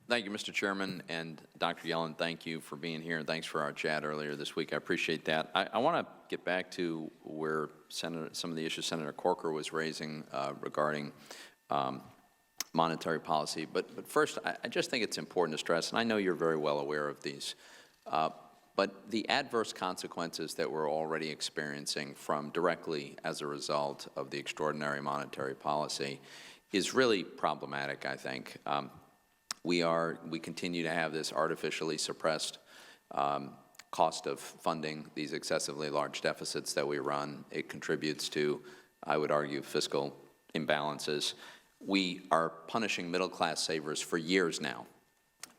Thank you, Mr. Chairman, and Dr. Yellen, thank you for being here, and thanks for our chat earlier this week. I appreciate that. I want to get back to where some of the issues Senator Corker was raising regarding monetary policy. But first, I just think it's important to stress, and I know you're very well aware of these, but the adverse consequences that we're already experiencing from directly as a result of the extraordinary monetary policy is really problematic, I think. We continue to have this artificially suppressed cost of funding these excessively large deficits that we run. It contributes to, I would argue, fiscal imbalances. We are punishing middle-class savers for years now.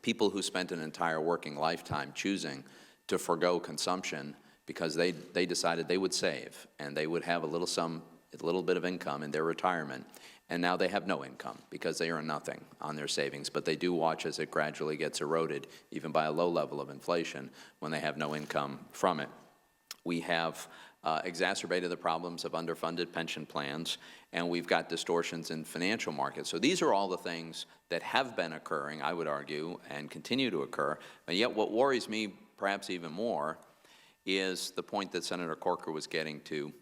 People who spent an entire working lifetime choosing to forego consumption because they decided they would save and they would have a little bit of income in their retirement. And now they have no income because they earn nothing on their savings, but they do watch as it gradually gets eroded, even by a low level of inflation, when they have no income from it. We have exacerbated the problems of underfunded pension plans, and we've got distortions in financial markets. So these are all the things that have been occurring, I would argue, and continue to occur. But yet what worries me perhaps even more is the point that Senator Corker was getting to,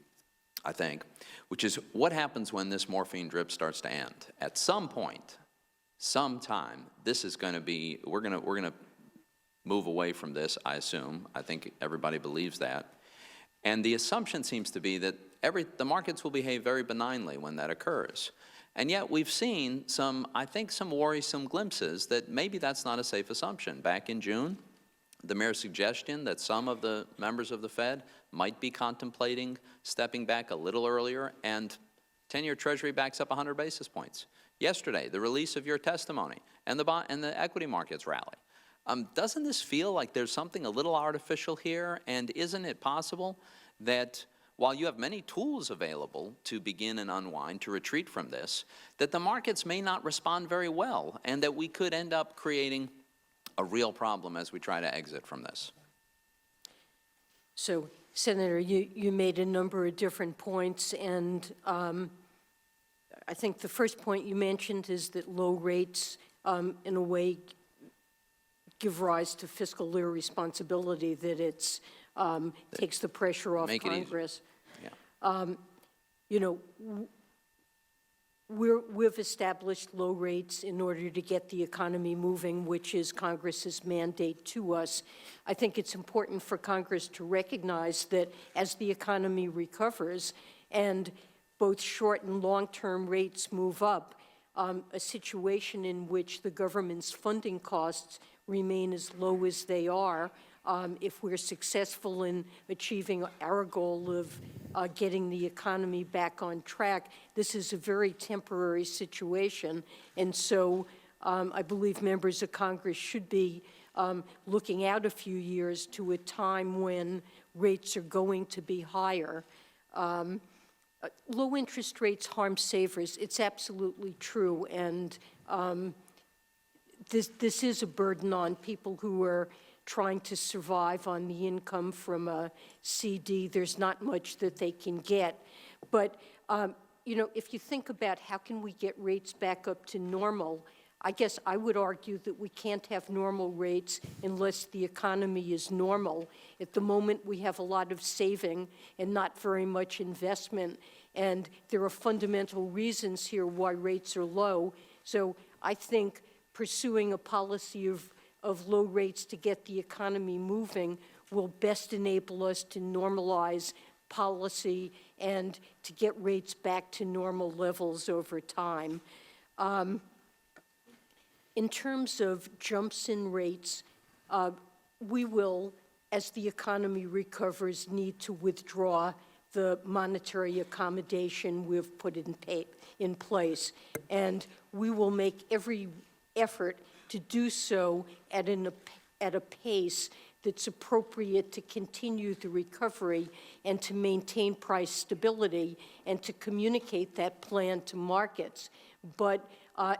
I think, which is what happens when this morphine drip starts to end. At some point, sometime, this is going to be, we're going to move away from this, I assume. I think everybody believes that. And the assumption seems to be that the markets will behave very benignly when that occurs. And yet we've seen I think some worrisome glimpses that maybe that's not a safe assumption. Back in June, the mere suggestion that some of the members of the Fed might be contemplating stepping back a little earlier, and 10-year Treasury backs up 100 basis points. Yesterday, the release of your testimony and the equity markets rally. Doesn't this feel like there's something a little artificial here? And isn't it possible that while you have many tools available to begin and unwind, to retreat from this, that the markets may not respond very well, and that we could end up creating a real problem as we try to exit from this? So, Senator, you made a number of different points, and I think the first point you mentioned is that low rates, in a way, give rise to fiscal irresponsibility, that it's takes the pressure off Congress. Yeah. You know, we've established low rates in order to get the economy moving, which is Congress's mandate to us. I think it's important for Congress to recognize that as the economy recovers and both short and long-term rates move up, a situation in which the government's funding costs remain as low as they are, if we're successful in achieving our goal of getting the economy back on track, this is a very temporary situation. And so I believe members of Congress should be looking out a few years to a time when rates are going to be higher. Low interest rates harm savers. It's absolutely true. And this is a burden on people who are trying to survive on the income from a CD. There's not much that they can get. But, you know, if you think about how can we get rates back up to normal, I guess I would argue that we can't have normal rates unless the economy is normal. At the moment, we have a lot of saving and not very much investment. And there are fundamental reasons here why rates are low. So I think pursuing a policy of low rates to get the economy moving will best enable us to normalize policy and to get rates back to normal levels over time. In terms of jumps in rates, we will, as the economy recovers, need to withdraw the monetary accommodation we've put in place. And we will make every effort to do so at a pace that's appropriate to continue the recovery and to maintain price stability and to communicate that plan to markets. But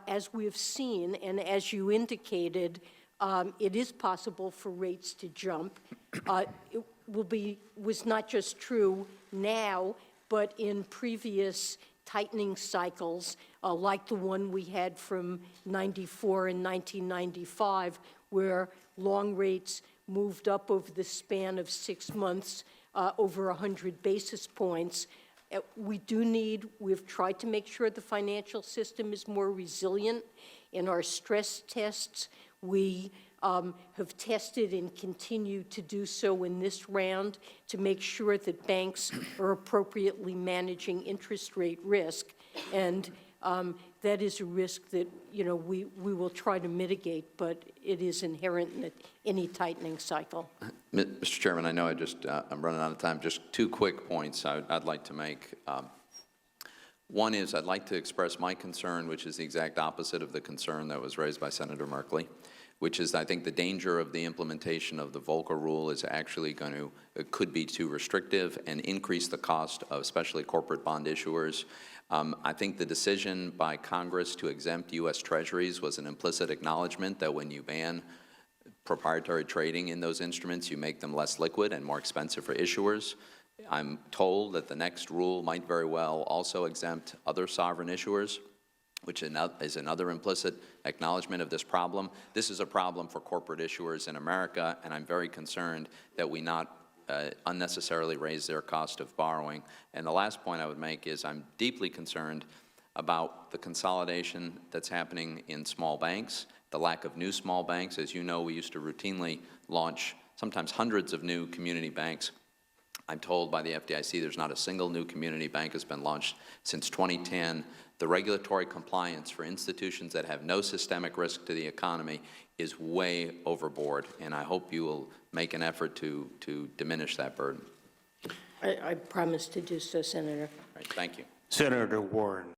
as we've seen, and as you indicated, it is possible for rates to jump. It was not just true now, but in previous tightening cycles like the one we had from 94 and 1995, where long rates moved up over the span of 6 months over 100 basis points. We've tried to make sure the financial system is more resilient. In our stress tests, we have tested and continue to do so in this round to make sure that banks are appropriately managing interest rate risk. And that is a risk that, we will try to mitigate, but it is inherent in any tightening cycle. Mr. Chairman, I know I'm running out of time. Just 2 quick points I'd like to make. One is I'd like to express my concern, which is the exact opposite of the concern that was raised by Senator Merkley, which is I think the danger of the implementation of the Volcker rule is actually could be too restrictive and increase the cost of especially corporate bond issuers. I think the decision by Congress to exempt U.S. Treasuries was an implicit acknowledgement that when you ban proprietary trading in those instruments, you make them less liquid and more expensive for issuers. I'm told that the next rule might very well also exempt other sovereign issuers, which is another implicit acknowledgement of this problem. This is a problem for corporate issuers in America, and I'm very concerned that we not unnecessarily raise their cost of borrowing. And the last point I would make is I'm deeply concerned about the consolidation that's happening in small banks, the lack of new small banks. As you know, we used to routinely launch sometimes hundreds of new community banks. I'm told by the FDIC there's not a single new community bank has been launched since 2010. The regulatory compliance for institutions that have no systemic risk to the economy is way overboard, and I hope you will make an effort to diminish that burden. I promise to do so, Senator. All right, thank you. Senator Warren.